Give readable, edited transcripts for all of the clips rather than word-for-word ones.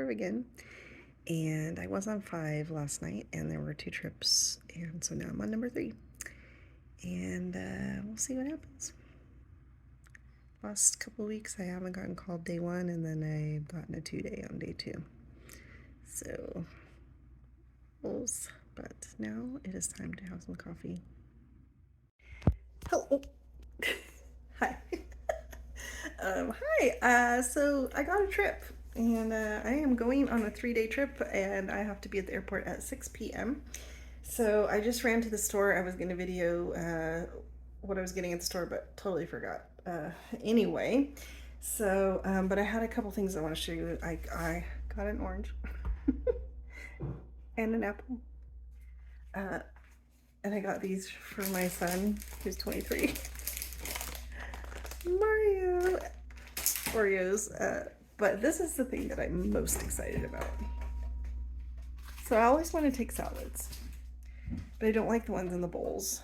again. And I was on 5 last night, and there were 2 trips, and so now I'm on number 3. And we'll see what happens. Last couple of weeks I haven't gotten called day 1, and then I've gotten a 2-day on day 2. So, but now it is time to have some coffee. Hello. Hi. Hi. So I got a trip, and I am going on a 3-day trip, and I have to be at the airport at 6 p.m. So I just ran to the store. I was going to video what I was getting at the store, but totally forgot. Anyway, so but I had a couple things I want to show you. I got an orange and an apple, and I got these for my son, who's 23. Mario Oreos, but this is the thing that I'm most excited about. So I always want to take salads, but I don't like the ones in the bowls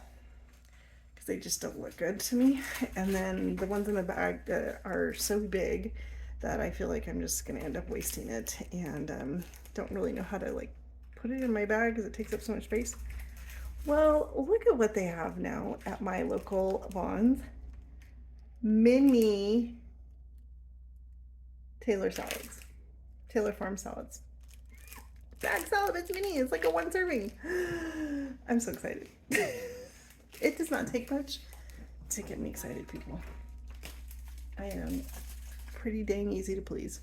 because they just don't look good to me. And then the ones in the bag are so big that I feel like I'm just going to end up wasting it, and don't really know how to like put it in my bag because it takes up so much space. Well, look at what they have now at my local Vons. Mini Taylor salads. Taylor Farm salads. Bag salad, it's mini. It's like a 1 serving. I'm so excited. It does not take much to get me excited, people. I am pretty dang easy to please.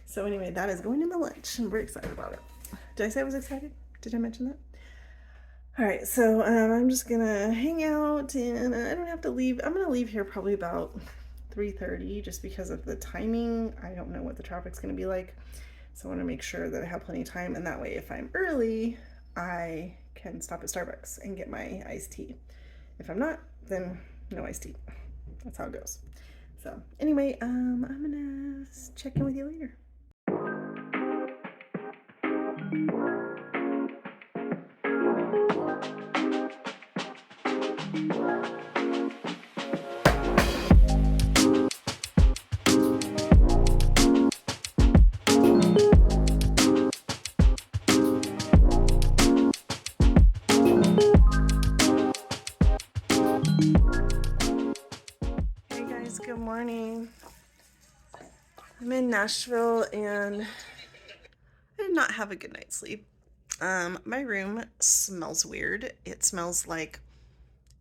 So anyway, that is going in the lunch. I'm very excited about it. Did I say I was excited? Did I mention that? All right, so I'm just gonna hang out, and I don't have to leave. I'm gonna leave here probably about 3:30 just because of the timing. I don't know what the traffic's gonna be like, so I want to make sure that I have plenty of time, and that way if I'm early I can stop at Starbucks and get my iced tea. If I'm not, then no iced tea. That's how it goes. So anyway, I'm gonna check in with you later. Good morning. I'm in Nashville, and I did not have a good night's sleep. My room smells weird. It smells like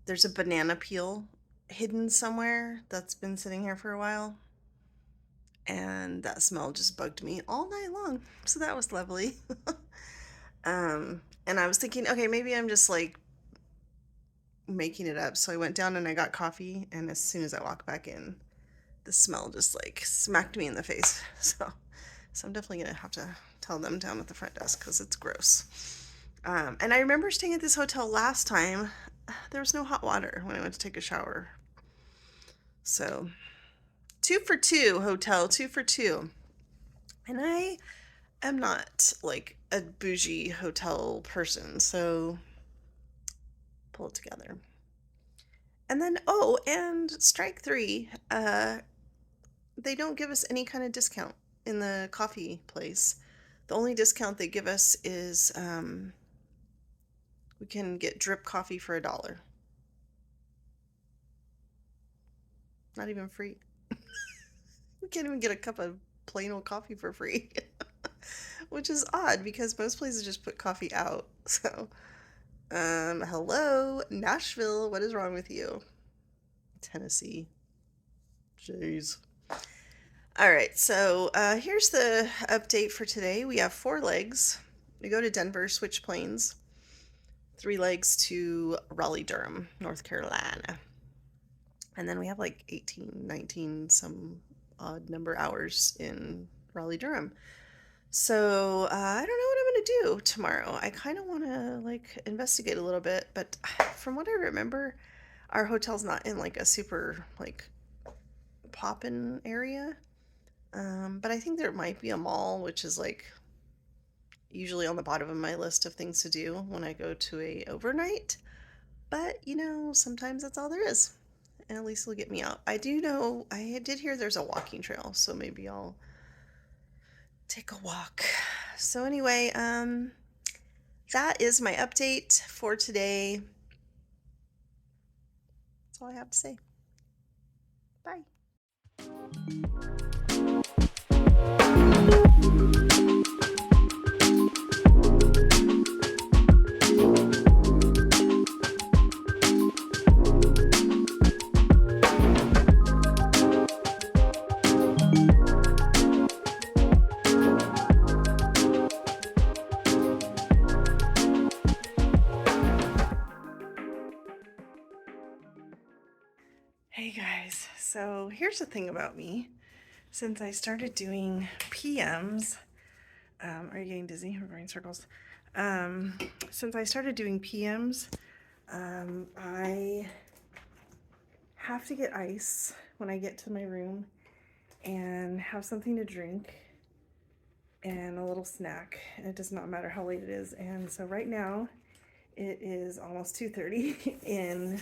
there's a banana peel hidden somewhere that's been sitting here for a while, and that smell just bugged me all night long. So that was lovely. And I was thinking, okay, maybe I'm just like making it up. So I went down and I got coffee, and as soon as I walked back in, the smell just like smacked me in the face. So I'm definitely gonna have to tell them down at the front desk because it's gross. And I remember staying at this hotel last time. There was no hot water when I went to take a shower. So 2 for 2 hotel, 2 for 2. And I am not like a bougie hotel person, so pull it together. And then, and strike 3, they don't give us any kind of discount in the coffee place. The only discount they give us is we can get drip coffee for $1. Not even free. We can't even get a cup of plain old coffee for free. Which is odd because most places just put coffee out. So, hello, Nashville, what is wrong with you? Tennessee. Jeez. All right, so here's the update for today. We have 4 legs. We go to Denver, switch planes. 3 legs to Raleigh, Durham, North Carolina. And then we have like 18, 19, some odd number hours in Raleigh, Durham. So I don't know what I'm going to do tomorrow. I kind of want to like investigate a little bit, but from what I remember, our hotel's not in like a super like poppin' area. But I think there might be a mall, which is like usually on the bottom of my list of things to do when I go to a overnight. But you know, sometimes that's all there is, and at least it'll get me out. I do know I did hear there's a walking trail, so maybe I'll take a walk. So anyway, that is my update for today. That's all I have to say. Bye. Hey guys, so here's the thing about me. Since I started doing PMs, are you getting dizzy? We're going in circles. Since I started doing PMs, I have to get ice when I get to my room and have something to drink and a little snack. And it does not matter how late it is. And so right now it is almost 2:30 in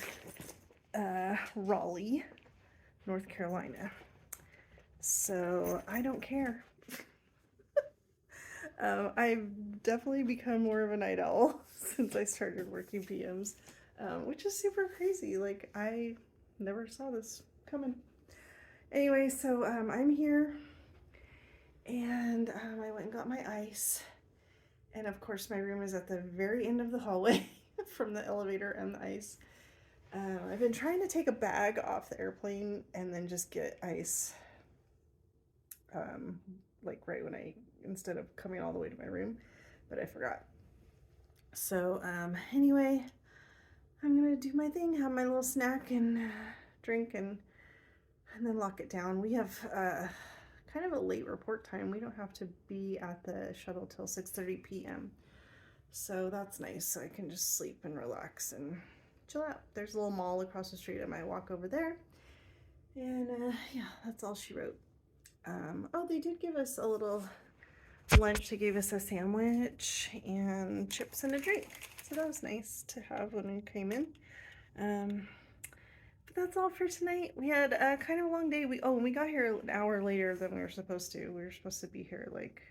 Raleigh, North Carolina. So I don't care. I've definitely become more of a night owl since I started working PMs, which is super crazy. Like, I never saw this coming. Anyway, so I'm here, and I went and got my ice. And of course, my room is at the very end of the hallway from the elevator and the ice. I've been trying to take a bag off the airplane and then just get ice, like right when instead of coming all the way to my room, but I forgot. So anyway, I'm gonna do my thing, have my little snack and drink, and then lock it down. We have kind of a late report time. We don't have to be at the shuttle till 6:30 p.m. So that's nice. So I can just sleep and relax and chill out. There's a little mall across the street. I might walk over there. And yeah, that's all she wrote. Oh, they did give us a little lunch. They gave us a sandwich and chips and a drink. So that was nice to have when we came in. But that's all for tonight. We had a kind of a long day. We got here an hour later than we were supposed to. We were supposed to be here like,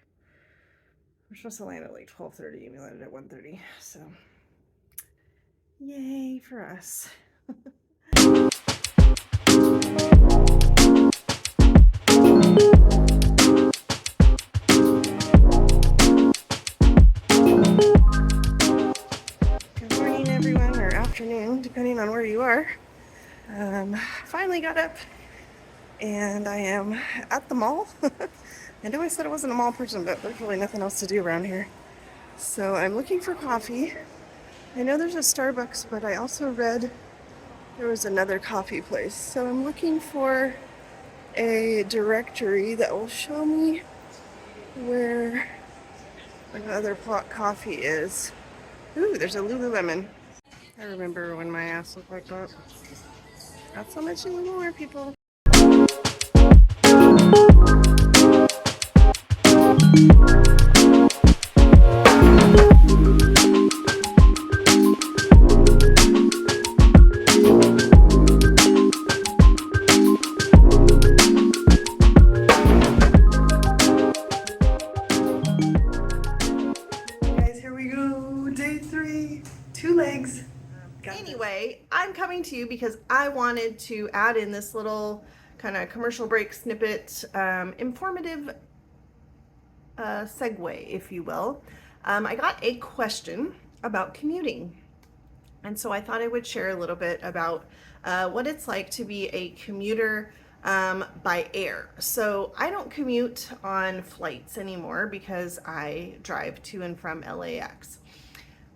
we're supposed to land at like 12:30 and we landed at 1:30. So yay for us. Good morning, everyone, or afternoon, depending on where you are. Finally got up, and I am at the mall. I know I said I wasn't a mall person, but there's really nothing else to do around here. So I'm looking for coffee. I know there's a Starbucks, but I also read there was another coffee place. So I'm looking for a directory that will show me where another pot coffee is. Ooh, there's a Lululemon. I remember when my ass looked like that. Not so much anymore, people. Anyway, I'm coming to you because I wanted to add in this little kind of commercial break snippet, informative segue, if you will. I got a question about commuting, and so I thought I would share a little bit about what it's like to be a commuter by air. So I don't commute on flights anymore because I drive to and from LAX.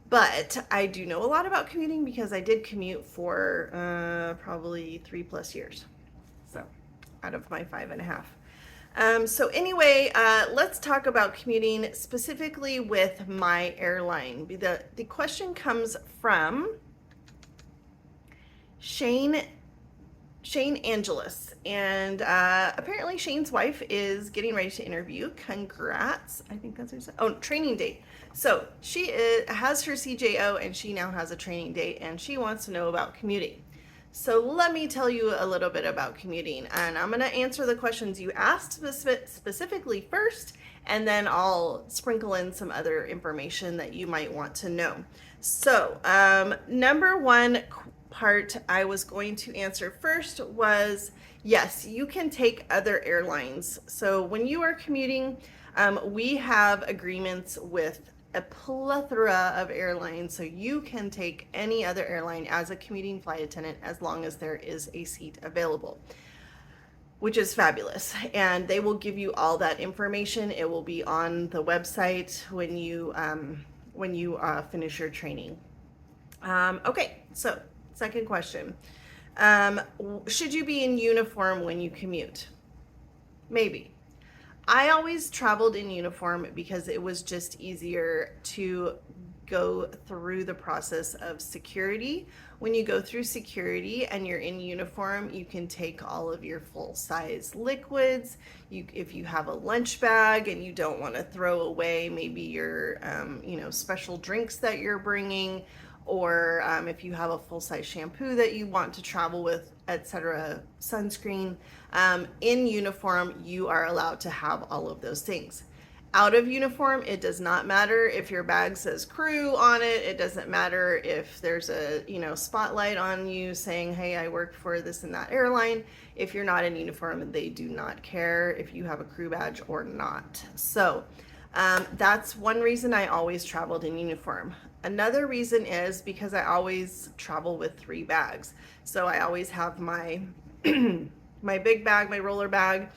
But I do know a lot about commuting because I did commute for probably 3+ years. So out of my 5.5. So anyway, let's talk about commuting specifically with my airline. The question comes from Shane Angelus, and apparently Shane's wife is getting ready to interview. Congrats. I think that's what he said. Oh, training date. So she has her CJO, and she now has a training date, and she wants to know about commuting. So let me tell you a little bit about commuting, and I'm going to answer the questions you asked specifically first, and then I'll sprinkle in some other information that you might want to know. So, number one part I was going to answer first was yes, you can take other airlines. So, when you are commuting, we have agreements with a plethora of airlines, so you can take any other airline as a commuting flight attendant as long as there is a seat available, which is fabulous. And they will give you all that information. It will be on the website when you finish your training. Okay, so second question. Should you be in uniform when you commute? Maybe. I always traveled in uniform because it was just easier to go through the process of security. When you go through security and you're in uniform, you can take all of your full-size liquids. If you have a lunch bag and you don't want to throw away maybe your special drinks that you're bringing, or if you have a full-size shampoo that you want to travel with, etc., sunscreen, in uniform, you are allowed to have all of those things. Out of uniform, it does not matter if your bag says crew on it. It doesn't matter if there's a spotlight on you saying, hey, I work for this and that airline. If you're not in uniform, they do not care if you have a crew badge or not. So that's one reason I always traveled in uniform. Another reason is because I always travel with 3 bags. So I always have my my big bag, my roller bag,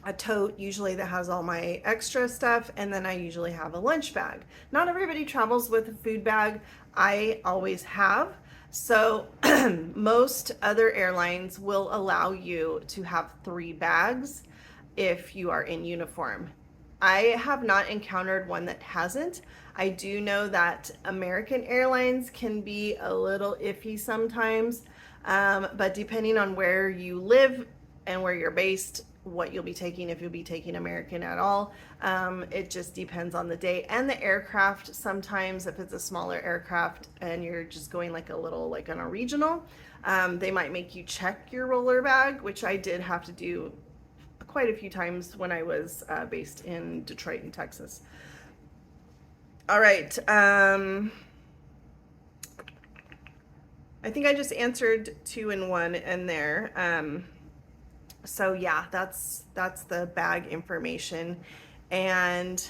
a tote usually that has all my extra stuff, and then I usually have a lunch bag. Not everybody travels with a food bag. I always have. So most other airlines will allow you to have 3 bags if you are in uniform. I have not encountered one that hasn't. I do know that American Airlines can be a little iffy sometimes, but depending on where you live and where you're based, what you'll be taking, if you'll be taking American at all, it just depends on the day and the aircraft. Sometimes if it's a smaller aircraft and you're just going like on a regional, they might make you check your roller bag, which I did have to do quite a few times when I was based in Detroit in Texas. All right. I think I just answered 2 and 1 in there. So yeah, that's the bag information. And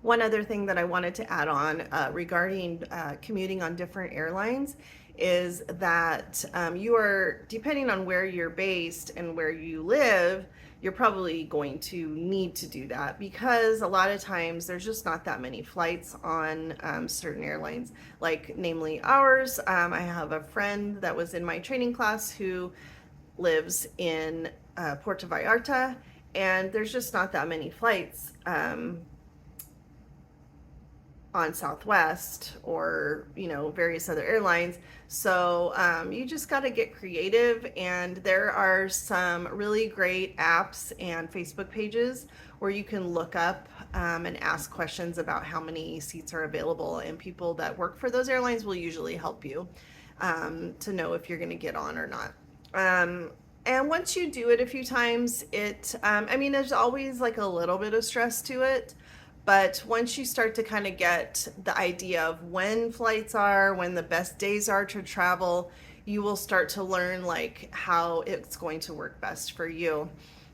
one other thing that I wanted to add on regarding commuting on different airlines is that you are, depending on where you're based and where you live, you're probably going to need to do that because a lot of times there's just not that many flights on certain airlines, like namely ours. I have a friend that was in my training class who lives in Puerto Vallarta, and there's just not that many flights on Southwest or various other airlines. So you just got to get creative, and there are some really great apps and Facebook pages where you can look up and ask questions about how many seats are available, and people that work for those airlines will usually help you to know if you're going to get on or not. And once you do it a few times, there's always like a little bit of stress to it. But once you start to kind of get the idea of when flights are, when the best days are to travel, you will start to learn like how it's going to work best for you.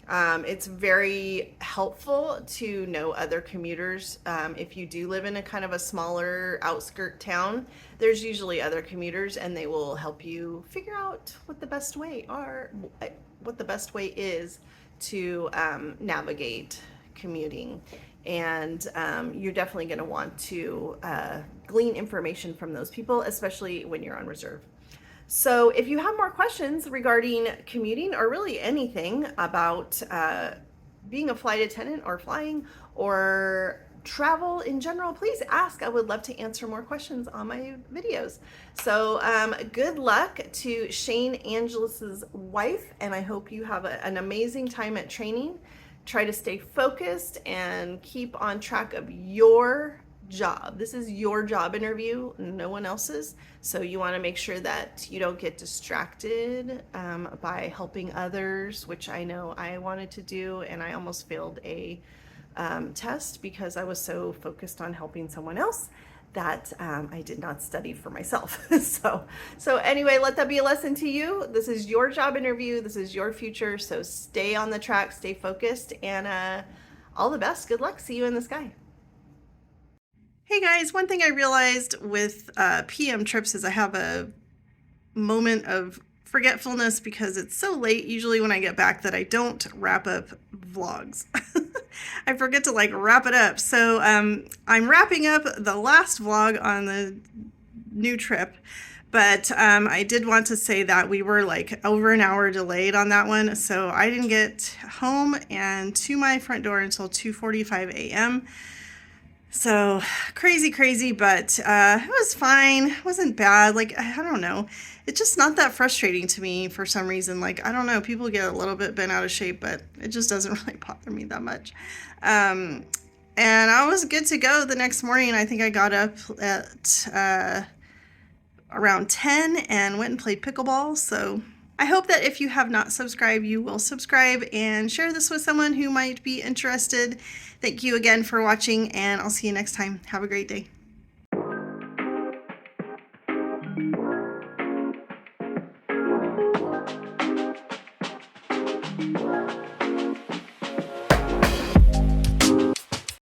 It's very helpful to know other commuters. If you do live in a kind of a smaller outskirt town, there's usually other commuters, and they will help you figure out what the best way is to navigate commuting. And you're definitely going to want to glean information from those people, especially when you're on reserve. So if you have more questions regarding commuting or really anything about being a flight attendant or flying or travel in general, please ask. I would love to answer more questions on my videos. So good luck to Shane Angelus's wife, and I hope you have an amazing time at training. Try to stay focused and keep on track of your job. This is your job interview, no one else's. So you want to make sure that you don't get distracted by helping others, which I know I wanted to do, and I almost failed a test because I was so focused on helping someone else that I did not study for myself. So anyway, let that be a lesson to you. This is your job interview. This is your future. So stay on the track, stay focused, and all the best. Good luck. See you in the sky. Hey guys, one thing I realized with PM trips is I have a moment of forgetfulness because it's so late usually when I get back that I don't wrap up vlogs. I forget to like wrap it up. So I'm wrapping up the last vlog on the new trip, but I did want to say that we were like over an hour delayed on that one. So I didn't get home and to my front door until 2:45 a.m. So crazy, but it was fine. It wasn't bad. Like, I don't know. It's just not that frustrating to me for some reason. Like, I don't know. People get a little bit bent out of shape, but it just doesn't really bother me that much. And I was good to go the next morning. I think I got up at around 10 and went and played pickleball. So I hope that if you have not subscribed, you will subscribe and share this with someone who might be interested. Thank you again for watching, and I'll see you next time. Have a great day.